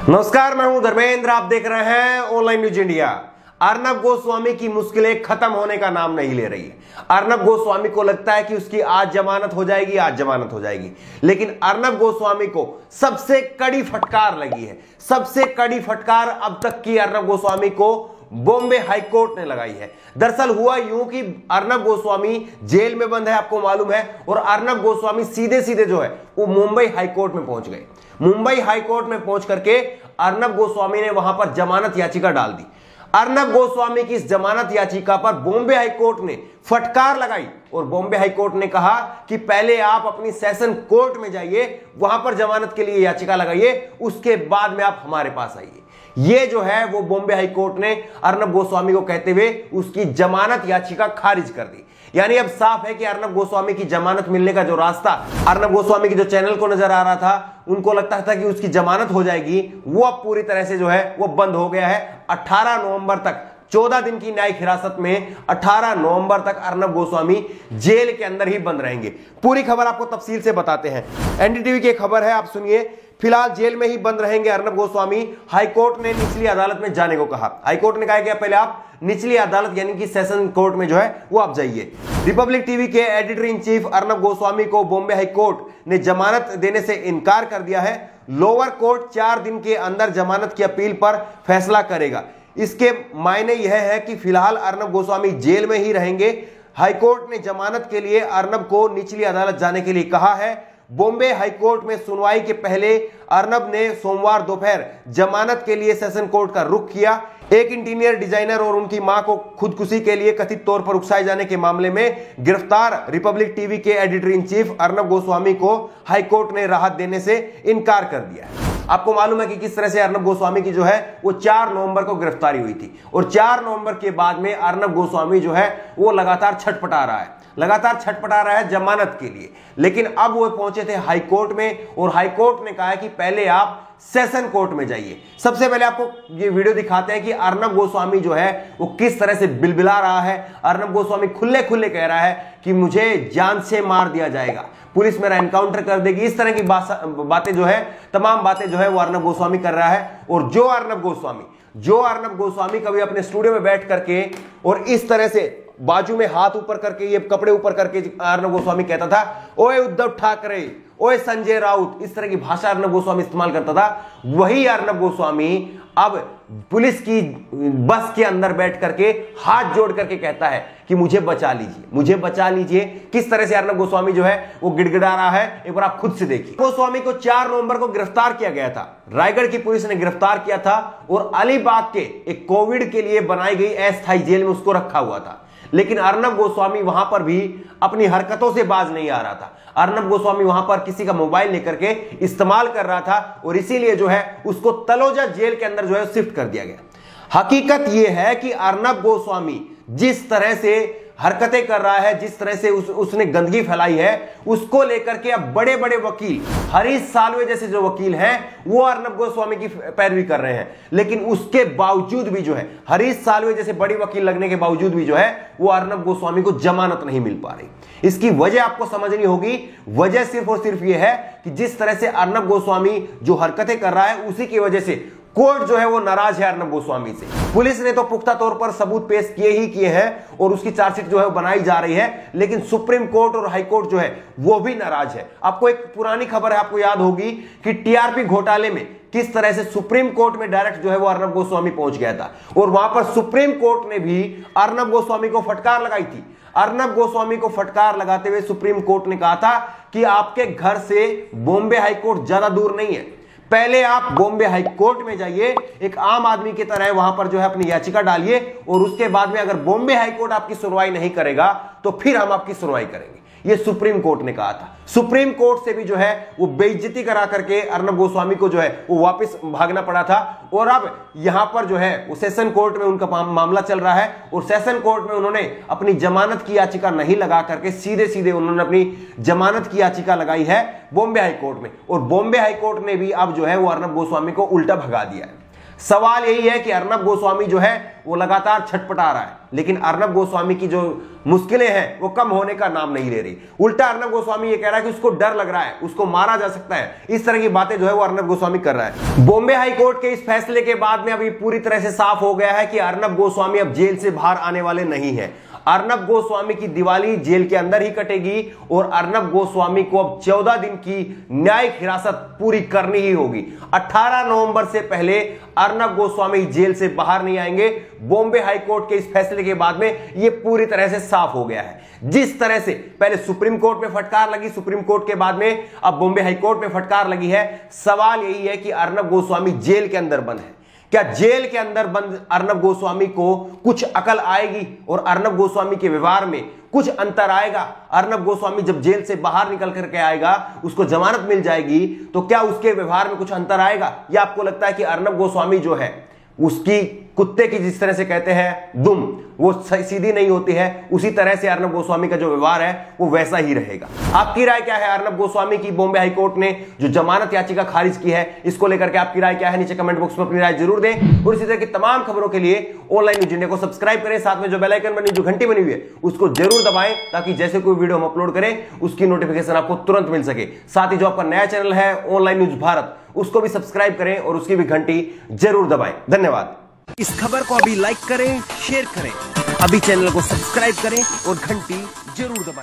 नमस्कार, मैं हूं धर्मेंद्र। आप देख रहे हैं online news India. Arnab Goswami की मुश्किलें खत्म होने का नाम नहीं ले रही है। अर्नब गोस्वामी को लगता है कि उसकी आज जमानत हो जाएगी, आज जमानत हो जाएगी, लेकिन अर्नब गोस्वामी को सबसे कड़ी फटकार लगी है। सबसे कड़ी फटकार अब तक की अर्नब गोस्वामी को बॉम्बे हाईकोर्ट ने लगाई है। दरअसल हुआ यूं कि अर्नब गोस्वामी जेल में बंद है, आपको मालूम है, और अर्नब गोस्वामी सीधे सीधे जो है वो मुंबई हाईकोर्ट में पहुंच गए। मुंबई हाईकोर्ट में पहुंच करके अर्नब गोस्वामी ने वहां पर जमानत याचिका डाल दी। अर्नब गोस्वामी की इस जमानत याचिका पर बॉम्बे हाईकोर्ट ने फटकार लगाई और बॉम्बे हाईकोर्ट ने कहा कि पहले आप अपनी सेशन कोर्ट में जाइए, वहां पर जमानत के लिए याचिका लगाइए, उसके बाद में आप हमारे पास आइए। ये जो है वो बॉम्बे हाईकोर्ट ने अर्नब गोस्वामी को कहते हुए उसकी जमानत याचिका खारिज कर दी। यानी अब साफ है कि अर्नब गोस्वामी की जमानत मिलने का जो रास्ता अर्नब गोस्वामी की जो चैनल को नजर आ रहा था, उनको लगता था कि उसकी जमानत हो जाएगी, वो अब पूरी तरह से जो है वो बंद हो गया है। 18 नवंबर तक 14 दिन की न्यायिक हिरासत में 18 नवंबर तक अर्नब गोस्वामी जेल के अंदर ही बंद रहेंगे। पूरी खबर आपको तफसील से बताते हैं। एनडीटीवी की खबर है, आप सुनिए। फिलहाल जेल में ही बंद रहेंगे अर्नब गोस्वामी। हाईकोर्ट ने निचली अदालत में जाने को कहा। हाईकोर्ट ने कहा कि पहले आप निचली अदालत यानी कि सेशन कोर्ट में जो है वो आप जाइए। रिपब्लिक टीवी के editor in chief Arnab Goswami को बॉम्बे हाईकोर्ट ने जमानत देने से इनकार कर दिया है। लोअर कोर्ट 4 दिन के अंदर जमानत की अपील पर फैसला करेगा। इसके मायने यह है कि फिलहाल अर्नब गोस्वामी जेल में ही रहेंगे। हाईकोर्ट ने जमानत के लिए अर्नब को निचली अदालत जाने के लिए कहा है। बॉम्बे हाईकोर्ट में सुनवाई के पहले अर्नब ने सोमवार दोपहर जमानत के लिए सेशन कोर्ट का रुख किया। एक इंटीरियर डिजाइनर और उनकी मां को खुदकुशी के लिए कथित तौर पर उकसाए जाने के मामले में गिरफ्तार रिपब्लिक टीवी के editor in chief Arnab Goswami को हाईकोर्ट ने राहत देने से इनकार कर दिया है। आपको मालूम है कि किस तरह से अर्नब गोस्वामी की जो है वो 4 नवंबर को गिरफ्तारी हुई थी और 4 नवंबर के बाद में अर्नब गोस्वामी जो है वो लगातार छटपटा रहा है जमानत के लिए। लेकिन अब वो पहुंचे थे हाईकोर्ट में और हाईकोर्ट ने कहा है कि पहले आप सेशन कोर्ट में जाइए। सबसे पहले आपको ये वीडियो दिखाते हैं कि अर्नब गोस्वामी जो है वो किस तरह से बिलबिला रहा है। अर्नब गोस्वामी खुले खुले कह रहा है कि मुझे जान से मार दिया जाएगा, पुलिस मेरा एनकाउंटर कर देगी। इस तरह की बातें जो है, तमाम बातें जो है वो अर्नब गोस्वामी कर रहा है। और जो अर्नब गोस्वामी कभी अपने स्टूडियो में बैठ करके और इस तरह से बाजू में हाथ ऊपर करके, ये कपड़े ऊपर करके अर्नब गोस्वामी कहता था, ओए उद्धव ठाकरे, ओए संजय राउत, इस तरह की भाषा अर्नब गोस्वामी इस्तेमाल करता था, वही अर्नब गोस्वामी अब पुलिस की बस के अंदर बैठ करके हाथ जोड़ करके कहता है कि मुझे बचा लीजिए। किस तरह से अर्नब गोस्वामी जो है वो गिड़गिड़ा रहा है, एक बार आप खुद से देखिए। गोस्वामी को 4 नवंबर को गिरफ्तार किया गया था। रायगढ़ की पुलिस ने गिरफ्तार किया था और अलीबाग के एक कोविड के लिए बनाई गई अस्थायी जेल में उसको रखा हुआ था। लेकिन अर्नब गोस्वामी वहां पर भी अपनी हरकतों से बाज नहीं आ रहा था। अर्नब गोस्वामी वहां पर किसी का मोबाइल लेकर के इस्तेमाल कर रहा था और इसीलिए जो है उसको तलोजा जेल के अंदर जो है शिफ्ट कर दिया गया। हकीकत यह है कि अर्नब गोस्वामी जिस तरह से हरकतें कर रहा है, जिस तरह से उसने गंदगी फैलाई है, उसको लेकर के अब बड़े बड़े वकील, हरीश साल्वे जैसे जो वकील हैं वो अर्नब गोस्वामी की पैरवी कर रहे हैं। लेकिन उसके बावजूद भी जो है, हरीश साल्वे जैसे बड़ी वकील लगने के बावजूद भी जो है वो अर्नब गोस्वामी को जमानत नहीं मिल पा रही। इसकी वजह आपको समझनी होगी। वजह सिर्फ और सिर्फ यह है कि जिस तरह से अर्नब गोस्वामी जो हरकतें कर रहा है, उसी की वजह से कोर्ट जो है वो नाराज है अर्नब गोस्वामी से। पुलिस ने तो पुख्ता तौर पर सबूत पेश किए हैं और उसकी चार्जशीट जो है वो बनाई जा रही है, लेकिन सुप्रीम कोर्ट और हाई कोर्ट जो है वो भी नाराज है। आपको एक पुरानी खबर है, आपको याद होगी कि टीआरपी घोटाले में किस तरह से सुप्रीम कोर्ट में डायरेक्ट जो है वो अर्नब गोस्वामी पहुंच गया था और वहां पर सुप्रीम कोर्ट ने भी अर्नब गोस्वामी को फटकार लगाई थी। अर्नब गोस्वामी को फटकार लगाते हुए सुप्रीम कोर्ट ने कहा था कि आपके घर से बॉम्बे हाईकोर्ट ज्यादा दूर नहीं है, पहले आप बॉम्बे हाईकोर्ट में जाइए, एक आम आदमी की तरह वहां पर जो है अपनी याचिका डालिए और उसके बाद में अगर बॉम्बे हाईकोर्ट आपकी सुनवाई नहीं करेगा तो फिर हम आपकी सुनवाई करेंगे। ये सुप्रीम कोर्ट ने कहा था। सुप्रीम कोर्ट से भी जो है वो बेइज्जती करा करके अर्नब गोस्वामी को जो है वो वापस भागना पड़ा था और अब यहां पर जो है वो सेशन कोर्ट में उनका मामला चल रहा है और सेशन कोर्ट में उन्होंने अपनी जमानत की याचिका नहीं लगा करके सीधे सीधे उन्होंने अपनी जमानत की याचिका लगाई है बॉम्बे हाईकोर्ट में और बॉम्बे हाईकोर्ट ने भी अब जो है वो अर्नब गोस्वामी को उल्टा भगा दिया है। सवाल यही है कि अर्नब गोस्वामी जो है वो लगातार छटपटा रहा है, लेकिन अर्नब गोस्वामी की जो मुश्किलें हैं वो कम होने का नाम नहीं ले रही। उल्टा अर्नब गोस्वामी ये कह रहा है कि उसको डर लग रहा है, उसको मारा जा सकता है। इस तरह की बातें जो है वो अर्नब गोस्वामी कर रहा है। बॉम्बे हाई कोर्ट के इस फैसले के बाद में अभी पूरी तरह से साफ हो गया है कि अर्नब गोस्वामी अब जेल से बाहर आने वाले नहीं है। अर्नब गोस्वामी की दिवाली जेल के अंदर ही कटेगी और अर्नब गोस्वामी को अब 14 दिन की न्यायिक हिरासत पूरी करनी ही होगी। 18 नवंबर से पहले अर्नब गोस्वामी जेल से बाहर नहीं आएंगे। बॉम्बे हाई कोर्ट के इस फैसले के बाद में यह पूरी तरह से साफ हो गया है। जिस तरह से पहले सुप्रीम कोर्ट में फटकार लगी, सुप्रीम कोर्ट के बाद में अब बॉम्बे हाई कोर्ट में फटकार लगी है। सवाल यही है कि अर्नब गोस्वामी जेल के अंदर बंद है, क्या जेल के अंदर बंद अर्नब गोस्वामी को कुछ अकल आएगी और अर्नब गोस्वामी के व्यवहार में कुछ अंतर आएगा? अर्नब गोस्वामी जब जेल से बाहर निकल करके आएगा, उसको जमानत मिल जाएगी, तो क्या उसके व्यवहार में कुछ अंतर आएगा? या आपको लगता है कि अर्नब गोस्वामी जो है उसकी कुत्ते की जिस तरह से कहते हैं दुम वो सीधी नहीं होती है, उसी तरह से अर्नब गोस्वामी का जो व्यवहार है वो वैसा ही रहेगा। आपकी राय क्या है? अर्नब गोस्वामी की बॉम्बे हाई कोर्ट ने जो जमानत याचिका खारिज की है, इसको लेकर के आपकी राय क्या है? नीचे कमेंट बॉक्स में अपनी राय जरूर दें और इसी तरह की तमाम खबरों के लिए ऑनलाइन न्यूज इंडिया को सब्सक्राइब करें। साथ में जो बेल आइकन बनी, जो घंटी बनी हुई है, उसको जरूर दबाएं ताकि जैसे कोई वीडियो हम अपलोड करें उसकी नोटिफिकेशन आपको तुरंत मिल सके। साथ ही जो आपका नया चैनल है ऑनलाइन न्यूज भारत, उसको भी सब्सक्राइब करें और उसकी भी घंटी जरूर दबाएं। धन्यवाद। इस खबर को अभी लाइक करें, शेयर करें, अभी चैनल को सब्सक्राइब करें और घंटी जरूर दबाएं।